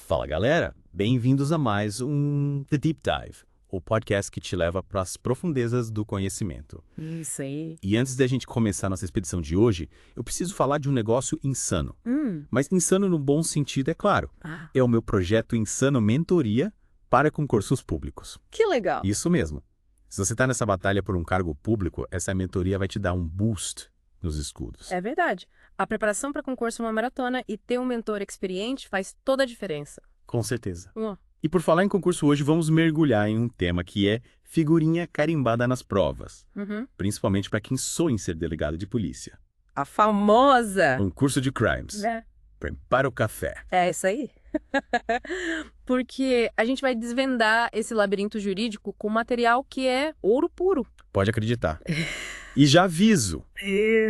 Fala galera, bem-vindos a mais um The Deep Dive, o podcast que te leva para as profundezas do conhecimento. Isso aí. E antes da gente começar nossa expedição de hoje, eu preciso falar de um negócio insano. Mas insano no bom sentido, é claro. É o meu projeto Insano Mentoria para concursos públicos. Que legal. Isso mesmo. Se você está nessa batalha por um cargo público, essa mentoria vai te dar um boost nos estudos. É verdade. A preparação para concurso é uma maratona e ter um mentor experiente faz toda a diferença. Com certeza. Ó, E por falar em concurso hoje, vamos mergulhar em um tema que é figurinha carimbada nas provas. Principalmente para quem sonha em ser delegado de polícia. A famosa. Concurso de crimes. Prepara o café. É isso aí. Porque a gente vai desvendar esse labirinto jurídico com material que é ouro puro. Pode acreditar. E já aviso.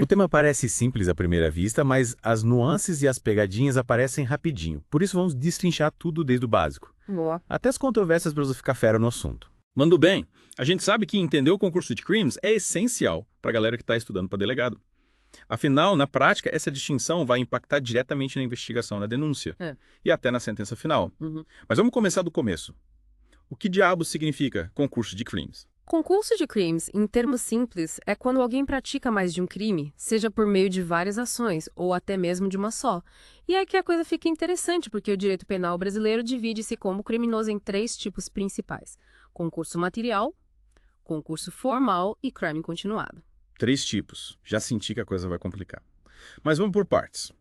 O tema parece simples à primeira vista, mas as nuances e as pegadinhas aparecem rapidinho. Por isso vamos destrinchar tudo desde o básico. Boa. Até as controvérsias para você ficar fera no assunto. Mando bem. A gente sabe que entender o concurso de crimes é essencial para a galera que está estudando para delegado. Afinal, na prática, essa distinção vai impactar diretamente na investigação, na denúncia e até na sentença final. Mas vamos começar do começo. O que diabos significa concurso de crimes? Concurso de crimes, em termos simples, é quando alguém pratica mais de um crime, seja por meio de várias ações ou até mesmo de uma só. E é que a coisa fica interessante, porque o direito penal brasileiro divide-se como criminoso em 3 tipos principais: concurso material, concurso formal e crime continuado. 3 tipos. Já senti que a coisa vai complicar. Mas vamos por partes.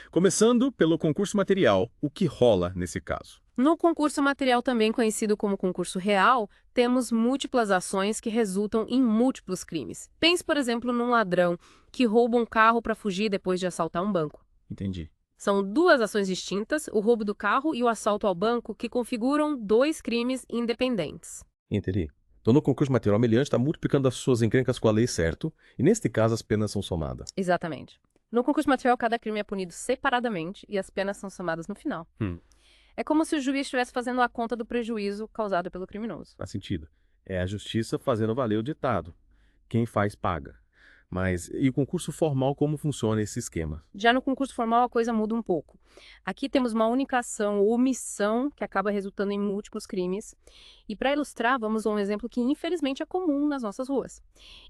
Começando pelo concurso material, o que rola nesse caso? No concurso material, também conhecido como concurso real, temos múltiplas ações que resultam em múltiplos crimes. Pense, por exemplo, num ladrão que rouba um carro para fugir depois de assaltar um banco. Entendi. São 2 ações distintas, o roubo do carro e o assalto ao banco, que configuram 2 crimes independentes. Entendi. Então, no concurso material, o meliante está multiplicando as suas encrencas com a lei, certo? E, neste caso, as penas são somadas. Exatamente. No concurso material, cada crime é punido separadamente e as penas são somadas no final. É como se o juiz estivesse fazendo a conta do prejuízo causado pelo criminoso. Faz sentido. É a justiça fazendo valer o ditado. Quem faz, paga. Mas, e o concurso formal, como funciona esse esquema? Já no concurso formal, a coisa muda um pouco. Aqui temos uma única ação ou omissão que acaba resultando em múltiplos crimes. E para ilustrar, vamos a um exemplo que infelizmente é comum nas nossas ruas.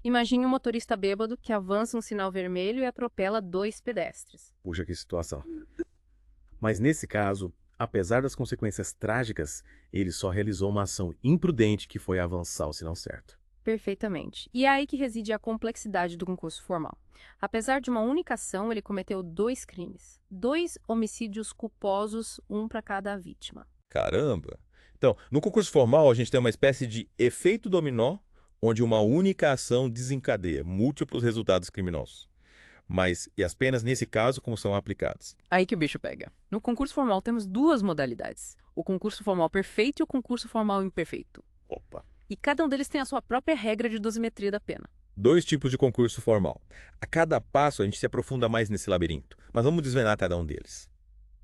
Imagine um motorista bêbado que avança um sinal vermelho e atropela 2 pedestres. Puxa, que situação. Mas, nesse caso, apesar das consequências trágicas, ele só realizou uma ação imprudente que foi avançar o sinal certo. Perfeitamente. E é aí que reside a complexidade do concurso formal. Apesar de uma única ação, ele cometeu 2 crimes. 2 homicídios culposos, um para cada vítima. Caramba! Então, no concurso formal, a gente tem uma espécie de efeito dominó, onde uma única ação desencadeia múltiplos resultados criminosos. Mas, e as penas, nesse caso, como são aplicadas? Aí que o bicho pega. No concurso formal temos 2 modalidades: o concurso formal perfeito e o concurso formal imperfeito. Opa! E cada um deles tem a sua própria regra de dosimetria da pena. 2 tipos de concurso formal. A cada passo, a gente se aprofunda mais nesse labirinto, mas vamos desvendar cada um deles.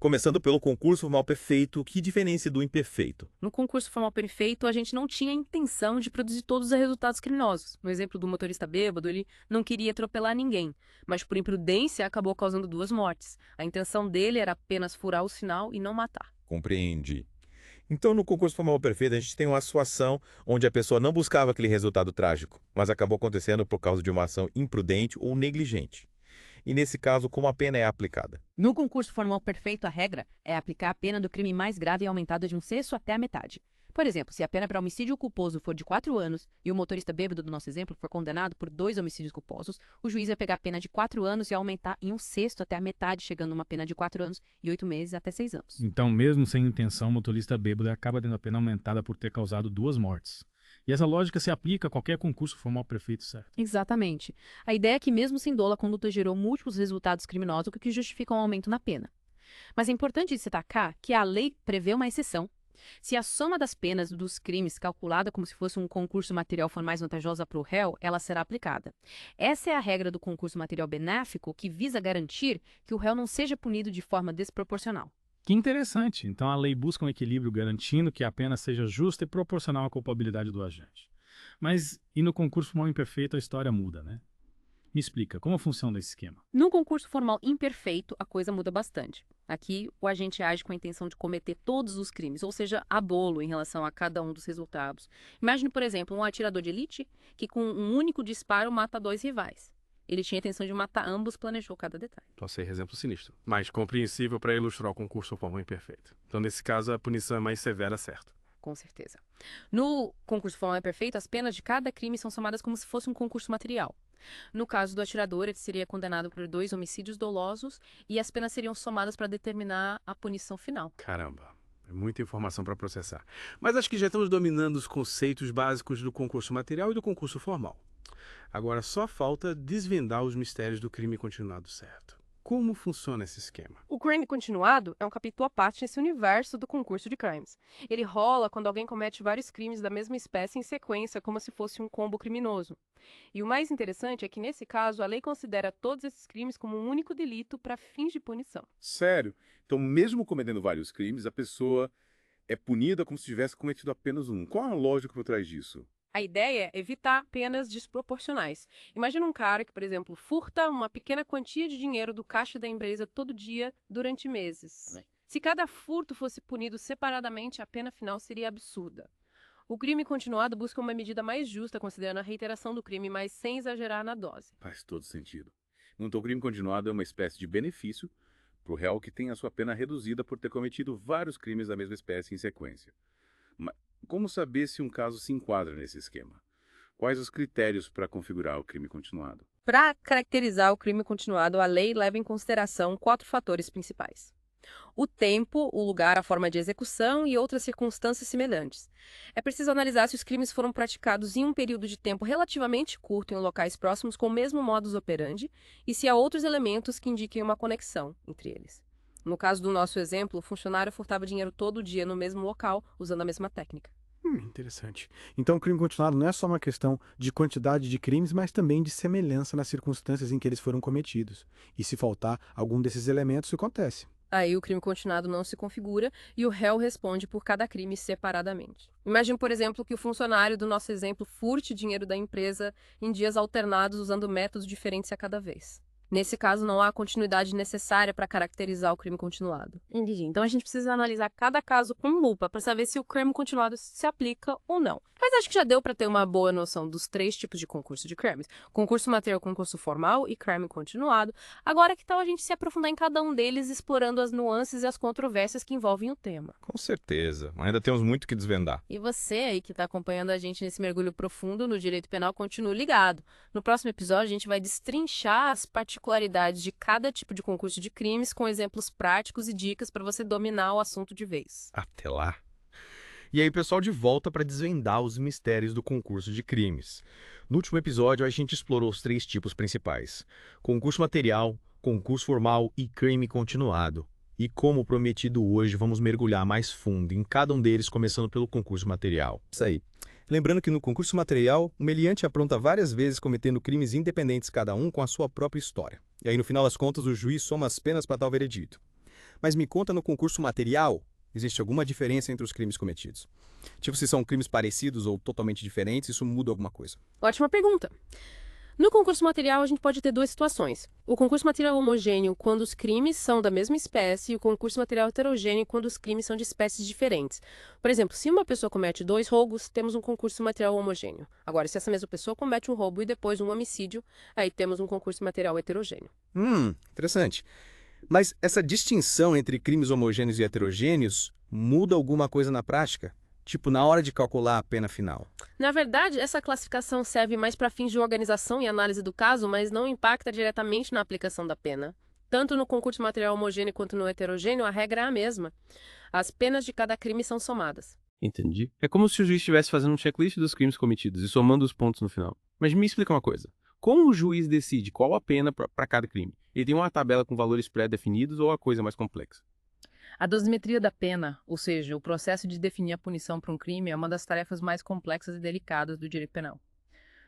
Começando pelo concurso formal perfeito, que diferencia do imperfeito? No concurso formal perfeito, a gente não tinha a intenção de produzir todos os resultados criminosos. No exemplo do motorista bêbado, ele não queria atropelar ninguém, mas por imprudência acabou causando 2 mortes. A intenção dele era apenas furar o sinal e não matar. Compreendi. Então, no concurso formal perfeito, a gente tem uma situação onde a pessoa não buscava aquele resultado trágico, mas acabou acontecendo por causa de uma ação imprudente ou negligente. E nesse caso, como a pena é aplicada? No concurso formal perfeito, a regra é aplicar a pena do crime mais grave aumentada de 1/6 até a metade. Por exemplo, se a pena para homicídio culposo for de 4 anos e o motorista bêbado do nosso exemplo for condenado por 2 homicídios culposos, o juiz vai pegar a pena de 4 anos e aumentar em 1/6 até a metade, chegando numa pena de 4 anos e 8 meses até 6 anos. Então, mesmo sem intenção, o motorista bêbado acaba tendo a pena aumentada por ter causado 2 mortes. E essa lógica se aplica a qualquer concurso formal perfeito, certo? Exatamente. A ideia é que, mesmo sem dolo, a conduta gerou múltiplos resultados criminosos, o que justifica um aumento na pena. Mas é importante destacar que a lei prevê uma exceção. Se a soma das penas dos crimes, calculada como se fosse um concurso material, for mais vantajosa para o réu, ela será aplicada. Essa é a regra do concurso material benéfico, que visa garantir que o réu não seja punido de forma desproporcional. Que interessante. Então, a lei busca um equilíbrio garantindo que a pena seja justa e proporcional à culpabilidade do agente. Mas, e no concurso formal imperfeito, a história muda, né? Me explica, como funciona esse esquema? No concurso formal imperfeito, a coisa muda bastante. Aqui, o agente age com a intenção de cometer todos os crimes, ou seja, a bolo em relação a cada um dos resultados. Imagine, por exemplo, um atirador de elite que, com um único disparo, mata 2 rivais. Ele tinha a intenção de matar ambos, planejou cada detalhe. Nossa, exemplo sinistro. Mas compreensível para ilustrar o concurso formal imperfeito. Então, nesse caso, a punição é mais severa, certo? Com certeza. No concurso formal imperfeito, as penas de cada crime são somadas como se fosse um concurso material. No caso do atirador, ele seria condenado por 2 homicídios dolosos e as penas seriam somadas para determinar a punição final. Caramba, é muita informação para processar. Mas acho que já estamos dominando os conceitos básicos do concurso material e do concurso formal. Agora só falta desvendar os mistérios do crime continuado certo. Como funciona esse esquema? O crime continuado é um capítulo à parte nesse universo do concurso de crimes. Ele rola quando alguém comete vários crimes da mesma espécie em sequência, como se fosse um combo criminoso. E o mais interessante é que, nesse caso, a lei considera todos esses crimes como um único delito para fins de punição. Sério? Então, mesmo cometendo vários crimes, a pessoa é punida como se tivesse cometido apenas um. Qual a lógica por trás disso? A ideia é evitar penas desproporcionais. Imagina um cara que, por exemplo, furta uma pequena quantia de dinheiro do caixa da empresa todo dia durante meses. Se cada furto fosse punido separadamente, a pena final seria absurda. O crime continuado busca uma medida mais justa, considerando a reiteração do crime, mas sem exagerar na dose. Faz todo sentido. Então, o crime continuado é uma espécie de benefício para o réu que tem a sua pena reduzida por ter cometido vários crimes da mesma espécie em sequência. Mas como saber se um caso se enquadra nesse esquema? Quais os critérios para configurar o crime continuado? Para caracterizar o crime continuado, a lei leva em consideração 4 fatores principais: o tempo, o lugar, a forma de execução e outras circunstâncias semelhantes. É preciso analisar se os crimes foram praticados em um período de tempo relativamente curto em locais próximos com o mesmo modus operandi e se há outros elementos que indiquem uma conexão entre eles. No caso do nosso exemplo, o funcionário furtava dinheiro todo dia no mesmo local, usando a mesma técnica. Interessante. Então, o crime continuado não é só uma questão de quantidade de crimes, mas também de semelhança nas circunstâncias em que eles foram cometidos. E se faltar algum desses elementos, isso acontece. Aí o crime continuado não se configura e o réu responde por cada crime separadamente. Imagine, por exemplo, que o funcionário do nosso exemplo furte dinheiro da empresa em dias alternados usando métodos diferentes a cada vez. Nesse caso, não há continuidade necessária para caracterizar o crime continuado. Entendi. Então a gente precisa analisar cada caso com lupa para saber se o crime continuado se aplica ou não. Mas acho que já deu para ter uma boa noção dos 3 tipos de concurso de crimes: concurso material, concurso formal e crime continuado. Agora, que tal a gente se aprofundar em cada um deles, explorando as nuances e as controvérsias que envolvem o tema? Com certeza. Ainda temos muito que desvendar. E você aí que está acompanhando a gente nesse mergulho profundo no direito penal, continue ligado. No próximo episódio, a gente vai destrinchar as particularidades de cada tipo de concurso de crimes com exemplos práticos e dicas para você dominar o assunto de vez. Até lá. E aí, pessoal, de volta para desvendar os mistérios do concurso de crimes. No último episódio, a gente explorou os 3 tipos principais: concurso material, concurso formal e crime continuado. E como prometido hoje, vamos mergulhar mais fundo em cada um deles, começando pelo concurso material. Isso aí. Lembrando que no concurso material, o meliante apronta várias vezes cometendo crimes independentes cada um com a sua própria história. E aí, no final das contas, o juiz soma as penas para tal veredito. Mas me conta, no concurso material, existe alguma diferença entre os crimes cometidos? Tipo, se são crimes parecidos ou totalmente diferentes, isso muda alguma coisa? Ótima pergunta. No concurso material, a gente pode ter 2 situações. O concurso material homogêneo, quando os crimes são da mesma espécie, e o concurso material heterogêneo, quando os crimes são de espécies diferentes. Por exemplo, se uma pessoa comete 2 roubos, temos um concurso material homogêneo. Agora, se essa mesma pessoa comete um roubo e depois um homicídio, aí temos um concurso material heterogêneo. Interessante. Mas essa distinção entre crimes homogêneos e heterogêneos muda alguma coisa na prática? Tipo, na hora de calcular a pena final? Na verdade, essa classificação serve mais para fins de organização e análise do caso, mas não impacta diretamente na aplicação da pena. Tanto no concurso material homogêneo quanto no heterogêneo, a regra é a mesma. As penas de cada crime são somadas. Entendi. É como se o juiz estivesse fazendo um checklist dos crimes cometidos e somando os pontos no final. Mas me explica uma coisa. Como o juiz decide qual a pena para cada crime? Ele tem uma tabela com valores pré-definidos ou a coisa mais complexa? A dosimetria da pena, ou seja, o processo de definir a punição para um crime, é uma das tarefas mais complexas e delicadas do direito penal.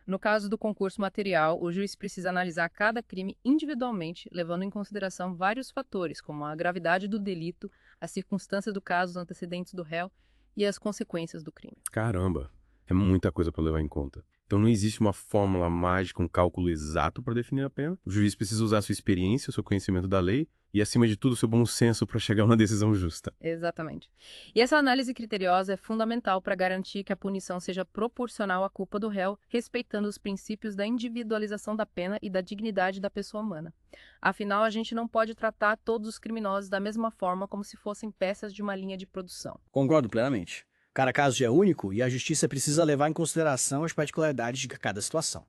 No caso do concurso material, o juiz precisa analisar cada crime individualmente, levando em consideração vários fatores, como a gravidade do delito, as circunstâncias do caso, os antecedentes do réu e as consequências do crime. Caramba, é muita coisa para levar em conta. Então não existe uma fórmula mágica, um cálculo exato para definir a pena. O juiz precisa usar sua experiência, seu conhecimento da lei e, acima de tudo, seu bom senso para chegar a uma decisão justa. Exatamente. E essa análise criteriosa é fundamental para garantir que a punição seja proporcional à culpa do réu, respeitando os princípios da individualização da pena e da dignidade da pessoa humana. Afinal, a gente não pode tratar todos os criminosos da mesma forma como se fossem peças de uma linha de produção. Concordo plenamente. Cada caso é único e a justiça precisa levar em consideração as particularidades de cada situação.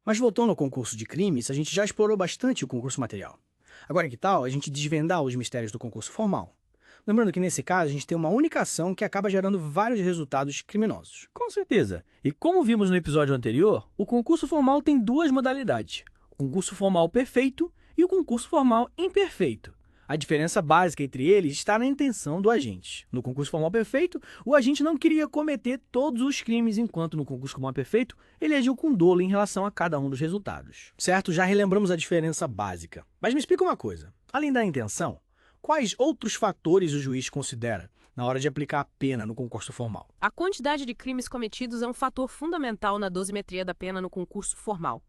Mas voltando ao concurso de crimes, a gente já explorou bastante o concurso material. Agora, que tal a gente desvendar os mistérios do concurso formal? Lembrando que nesse caso a gente tem uma única ação que acaba gerando vários resultados criminosos. Com certeza. E como vimos no episódio anterior, o concurso formal tem duas modalidades: o concurso formal perfeito e o concurso formal imperfeito. A diferença básica entre eles está na intenção do agente. No concurso formal perfeito, o agente não queria cometer todos os crimes, enquanto no concurso formal perfeito, ele agiu com dolo em relação a cada um dos resultados. Certo, já relembramos a diferença básica. Mas me explica uma coisa. Além da intenção, quais outros fatores o juiz considera na hora de aplicar a pena no concurso formal? A quantidade de crimes cometidos é um fator fundamental na dosimetria da pena no concurso formal.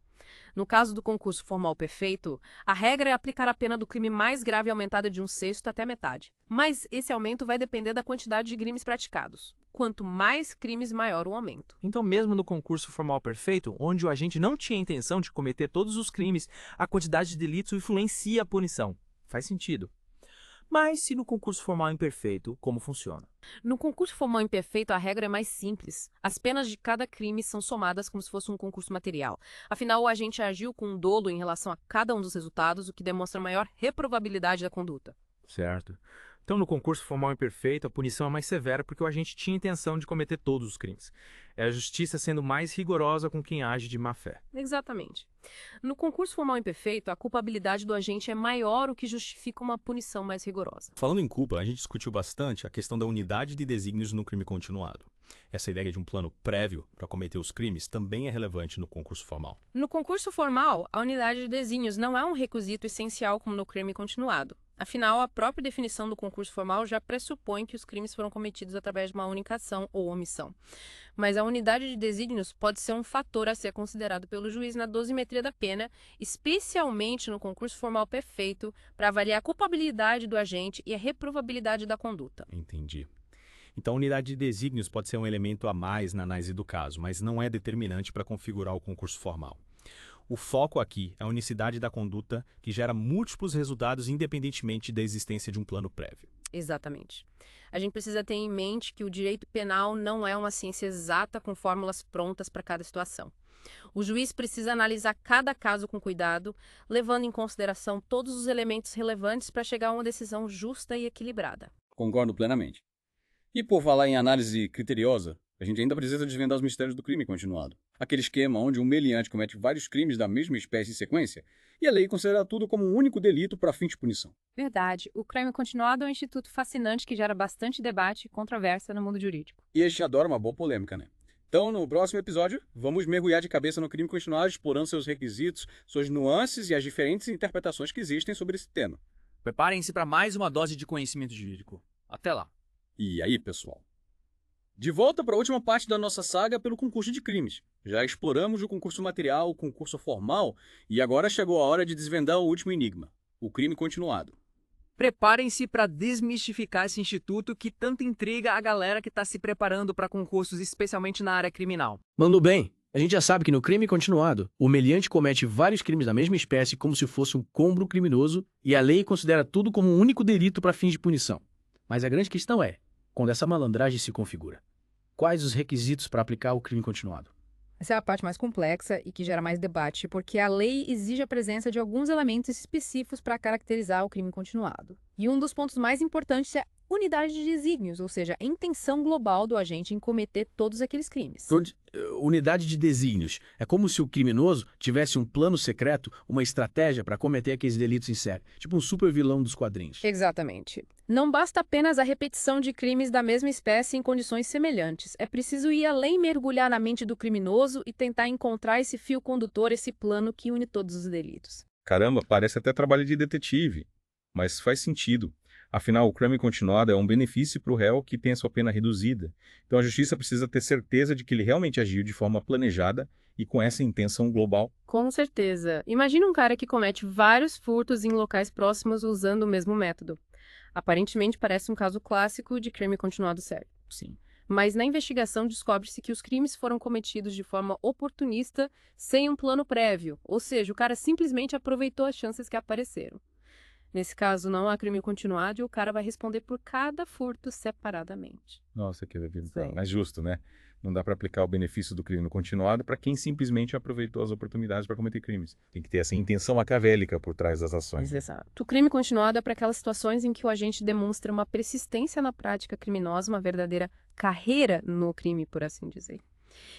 No caso do concurso formal perfeito, a regra é aplicar a pena do crime mais grave aumentada de 1/6 até a metade. Mas esse aumento vai depender da quantidade de crimes praticados. Quanto mais crimes, maior o aumento. Então, mesmo no concurso formal perfeito, onde o agente não tinha intenção de cometer todos os crimes, a quantidade de delitos influencia a punição. Faz sentido. Mas e no concurso formal imperfeito, como funciona? No concurso formal imperfeito, a regra é mais simples. As penas de cada crime são somadas como se fosse um concurso material. Afinal, o agente agiu com dolo em relação a cada um dos resultados, o que demonstra maior reprovabilidade da conduta. Certo. Então, no concurso formal imperfeito, a punição é mais severa porque o agente tinha intenção de cometer todos os crimes. É a justiça sendo mais rigorosa com quem age de má fé. Exatamente. No concurso formal imperfeito, a culpabilidade do agente é maior, o que justifica uma punição mais rigorosa. Falando em culpa, a gente discutiu bastante a questão da unidade de desígnios no crime continuado. Essa ideia de um plano prévio para cometer os crimes também é relevante no concurso formal. No concurso formal, a unidade de desígnios não é um requisito essencial como no crime continuado. Afinal, a própria definição do concurso formal já pressupõe que os crimes foram cometidos através de uma única ação ou omissão. Mas a unidade de desígnios pode ser um fator a ser considerado pelo juiz na dosimetria da pena, especialmente no concurso formal perfeito, para avaliar a culpabilidade do agente e a reprovabilidade da conduta. Entendi. Então, a unidade de desígnios pode ser um elemento a mais na análise do caso, mas não é determinante para configurar o concurso formal. O foco aqui é a unicidade da conduta que gera múltiplos resultados independentemente da existência de um plano prévio. Exatamente. A gente precisa ter em mente que o direito penal não é uma ciência exata com fórmulas prontas para cada situação. O juiz precisa analisar cada caso com cuidado, levando em consideração todos os elementos relevantes para chegar a uma decisão justa e equilibrada. Concordo plenamente. E por falar em análise criteriosa, a gente ainda precisa desvendar os mistérios do crime continuado. Aquele esquema onde um meliante comete vários crimes da mesma espécie em sequência e a lei considera tudo como um único delito para fins de punição. Verdade. O crime continuado é um instituto fascinante que gera bastante debate e controvérsia no mundo jurídico. E a gente adora uma boa polêmica, né? Então, no próximo episódio, vamos mergulhar de cabeça no crime continuado, explorando seus requisitos, suas nuances e as diferentes interpretações que existem sobre esse tema. Preparem-se para mais uma dose de conhecimento jurídico. Até lá. E aí, pessoal? De volta para a última parte da nossa saga pelo concurso de crimes. Já exploramos o concurso material, o concurso formal, e agora chegou a hora de desvendar o último enigma, o crime continuado. Preparem-se para desmistificar esse instituto que tanto intriga a galera que está se preparando para concursos, especialmente na área criminal. Mandou bem. A gente já sabe que no crime continuado, o meliante comete vários crimes da mesma espécie como se fosse um combo criminoso e a lei considera tudo como um único delito para fins de punição. Mas a grande questão é, quando essa malandragem se configura, quais os requisitos para aplicar o crime continuado? Essa é a parte mais complexa e que gera mais debate, porque a lei exige a presença de alguns elementos específicos para caracterizar o crime continuado. E um dos pontos mais importantes é unidade de desígnios, ou seja, a intenção global do agente em cometer todos aqueles crimes. Unidade de desígnios. É como se o criminoso tivesse um plano secreto, uma estratégia para cometer aqueles delitos em série. Tipo um super vilão dos quadrinhos. Exatamente. Não basta apenas a repetição de crimes da mesma espécie em condições semelhantes. É preciso ir além, mergulhar na mente do criminoso e tentar encontrar esse fio condutor, esse plano que une todos os delitos. Caramba, parece até trabalho de detetive, mas faz sentido. Afinal, o crime continuado é um benefício para o réu que tem a sua pena reduzida. Então a justiça precisa ter certeza de que ele realmente agiu de forma planejada e com essa intenção global. Com certeza. Imagina um cara que comete vários furtos em locais próximos usando o mesmo método. Aparentemente parece um caso clássico de crime continuado sério. Sim. Mas na investigação descobre-se que os crimes foram cometidos de forma oportunista, sem um plano prévio. Ou seja, o cara simplesmente aproveitou as chances que apareceram. Nesse caso, não há crime continuado e o cara vai responder por cada furto separadamente. Nossa, que vida Sim. mais justo, né? Não dá para aplicar o benefício do crime continuado para quem simplesmente aproveitou as oportunidades para cometer crimes. Tem que ter essa intenção maquiavélica por trás das ações. Exato. O crime continuado é para aquelas situações em que o agente demonstra uma persistência na prática criminosa, uma verdadeira carreira no crime, por assim dizer.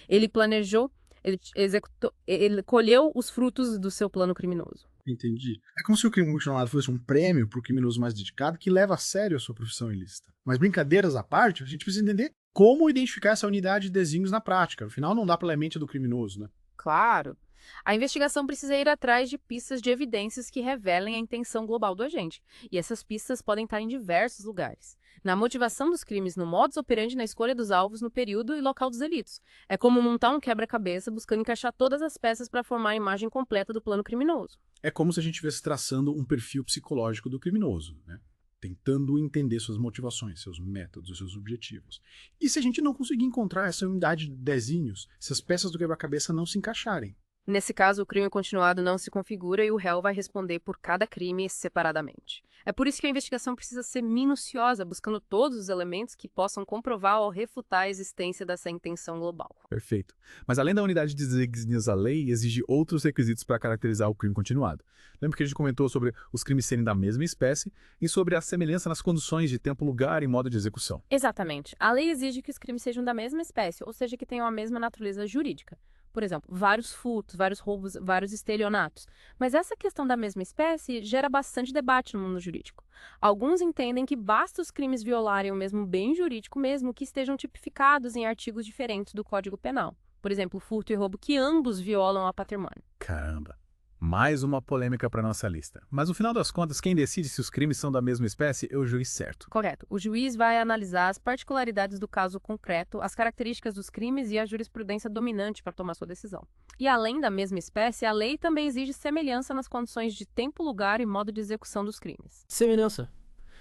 Ele planejou, ele executou, ele colheu os frutos do seu plano criminoso. Entendi. É como se o crime continuado fosse um prêmio para o criminoso mais dedicado que leva a sério a sua profissão ilícita. Mas brincadeiras à parte, a gente precisa entender como identificar essa unidade de desígnios na prática. Afinal, não dá pela mente do criminoso, né? Claro. A investigação precisa ir atrás de pistas de evidências que revelem a intenção global do agente. E essas pistas podem estar em diversos lugares. Na motivação dos crimes, no modus operandi, na escolha dos alvos, no período e local dos delitos. É como montar um quebra-cabeça buscando encaixar todas as peças para formar a imagem completa do plano criminoso. É como se a gente estivesse traçando um perfil psicológico do criminoso, né? Tentando entender suas motivações, seus métodos, seus objetivos. E se a gente não conseguir encontrar essa unidade de desenhos, se as peças do quebra-cabeça não se encaixarem? Nesse caso, o crime continuado não se configura e o réu vai responder por cada crime separadamente. É por isso que a investigação precisa ser minuciosa, buscando todos os elementos que possam comprovar ou refutar a existência dessa intenção global. Perfeito. Mas além da unidade de desígnios, a lei exige outros requisitos para caracterizar o crime continuado. Lembra que a gente comentou sobre os crimes serem da mesma espécie e sobre a semelhança nas condições de tempo, lugar e modo de execução. Exatamente. A lei exige que os crimes sejam da mesma espécie, ou seja, que tenham a mesma natureza jurídica. Por exemplo, vários furtos, vários roubos, vários estelionatos. Mas essa questão da mesma espécie gera bastante debate no mundo jurídico. Alguns entendem que basta os crimes violarem o mesmo bem jurídico mesmo que estejam tipificados em artigos diferentes do Código Penal. Por exemplo, furto e roubo que ambos violam a patrimônio. Caramba. Mais uma polêmica para nossa lista. Mas no final das contas, quem decide se os crimes são da mesma espécie é o juiz certo. Correto. O juiz vai analisar as particularidades do caso concreto, as características dos crimes e a jurisprudência dominante para tomar sua decisão. E além da mesma espécie, a lei também exige semelhança nas condições de tempo, lugar e modo de execução dos crimes. Semelhança.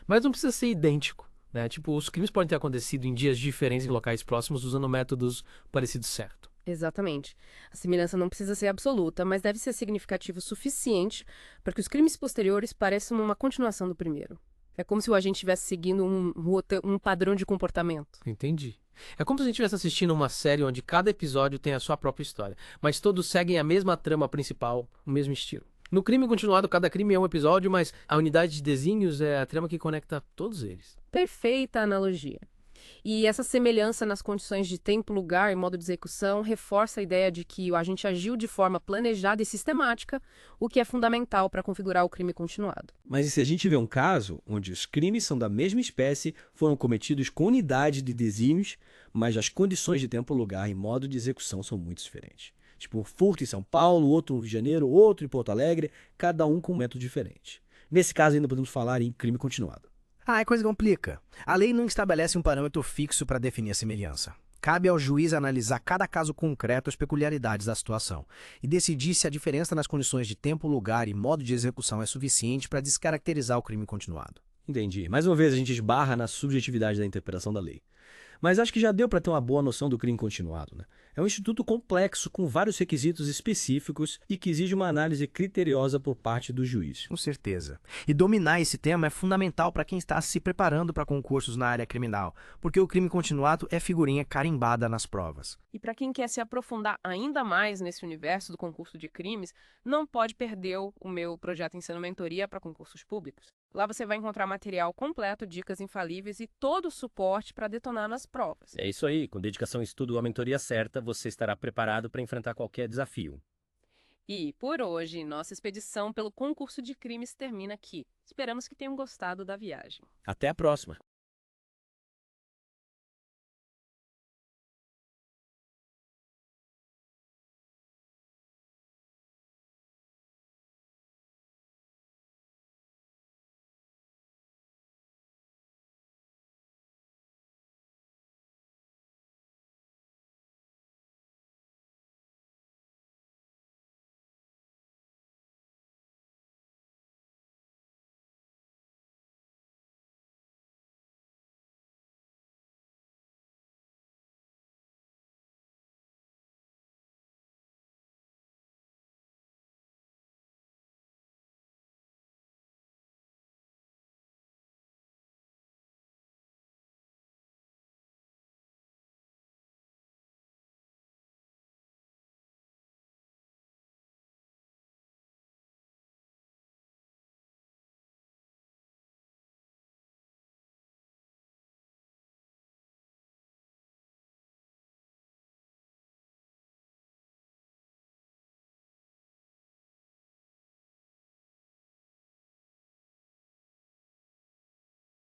Mas não precisa ser idêntico, né? Tipo, os crimes podem ter acontecido em dias diferentes em locais próximos usando métodos parecidos certo. Exatamente. A semelhança não precisa ser absoluta, mas deve ser significativo o suficiente para que os crimes posteriores pareçam uma continuação do primeiro. É como se o agente estivesse seguindo um padrão de comportamento. Entendi. É como se a gente estivesse assistindo uma série onde cada episódio tem a sua própria história, mas todos seguem a mesma trama principal, o mesmo estilo. No crime continuado, cada crime é um episódio, mas a unidade de desígnios é a trama que conecta todos eles. Perfeita analogia. E essa semelhança nas condições de tempo, lugar e modo de execução reforça a ideia de que o agente agiu de forma planejada e sistemática, o que é fundamental para configurar o crime continuado. Mas e se a gente vê um caso onde os crimes são da mesma espécie, foram cometidos com unidade de desígnios, mas as condições de tempo, lugar e modo de execução são muito diferentes? Tipo, um furto em São Paulo, outro no Rio de Janeiro, outro em Porto Alegre, cada um com um método diferente. Nesse caso, ainda podemos falar em crime continuado. Ah, a coisa complica. A lei não estabelece um parâmetro fixo para definir a semelhança. Cabe ao juiz analisar cada caso concreto as peculiaridades da situação e decidir se a diferença nas condições de tempo, lugar e modo de execução é suficiente para descaracterizar o crime continuado. Entendi. Mais uma vez a gente esbarra na subjetividade da interpretação da lei. Mas acho que já deu para ter uma boa noção do crime continuado, né? É um instituto complexo com vários requisitos específicos e que exige uma análise criteriosa por parte do juiz. Com certeza. E dominar esse tema é fundamental para quem está se preparando para concursos na área criminal, porque o crime continuado é figurinha carimbada nas provas. E para quem quer se aprofundar ainda mais nesse universo do concurso de crimes, não pode perder o meu projeto Ensino Mentoria para concursos públicos. Lá você vai encontrar material completo, dicas infalíveis e todo o suporte para detonar nas provas. É isso aí, com dedicação e estudo, a mentoria certa, você estará preparado para enfrentar qualquer desafio. E, por hoje, nossa expedição pelo concurso de crimes termina aqui. Esperamos que tenham gostado da viagem. Até a próxima!